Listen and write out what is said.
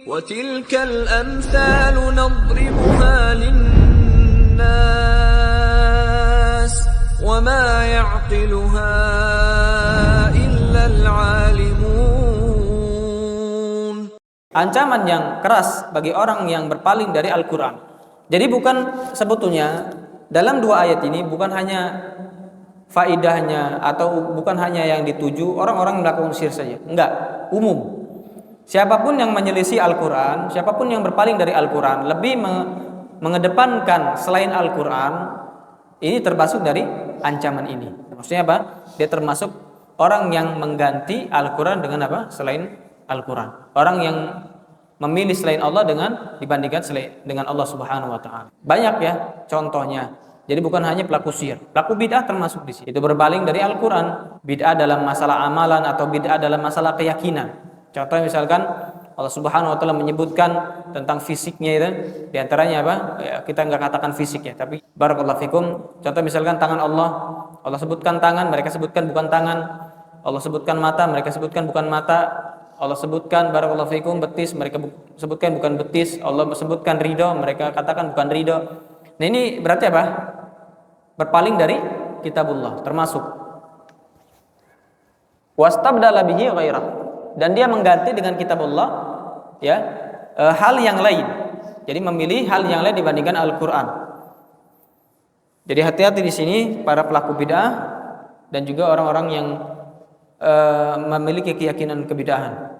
وَتِلْكَ الْأَمْثَالُ نَضْرِبُهَا لِلنَّاسِ وَمَا يَعْقِلُهَا إِلَّا الْعَالِمُونَ. Ancaman yang keras bagi orang yang berpaling dari Al-Quran. Jadi bukan sebetulnya dalam dua ayat ini bukan hanya faidahnya atau bukan hanya yang dituju orang-orang melakukan syirik saja. Enggak, umum. Siapapun yang menyelisih Al-Quran, siapapun yang berpaling dari Al-Quran, lebih mengedepankan selain Al-Quran, ini termasuk dari ancaman ini. Maksudnya apa? Dia termasuk orang yang mengganti Al-Quran dengan apa? Selain Al-Quran. Orang yang memilih selain Allah dibandingkan dengan Allah Subhanahu wa taala. Banyak ya contohnya. Jadi bukan hanya pelaku syirik, pelaku bid'ah termasuk di sini. Itu berpaling dari Al-Quran, bid'ah dalam masalah amalan atau bid'ah dalam masalah keyakinan. Contohnya misalkan Allah Subhanahu wa taala menyebutkan tentang fisiknya itu, di antaranya apa? Ya, kita enggak katakan fisik ya, tapi barakallahu fikum. Contoh misalkan tangan Allah, Allah sebutkan tangan, mereka sebutkan bukan tangan. Allah sebutkan mata, mereka sebutkan bukan mata. Allah sebutkan barakallahu fikum betis, mereka sebutkan bukan betis. Allah sebutkan ridho, mereka katakan bukan ridho. Nah, ini berarti apa? Berpaling dari kitabullah, termasuk wastabdala bihi ghairah. Dan dia mengganti dengan kitabullah ya hal yang lain. Jadi memilih hal yang lain dibandingkan Al-Qur'an. Jadi hati-hati di sini para pelaku bid'ah dan juga orang-orang yang memiliki keyakinan kebid'ahan.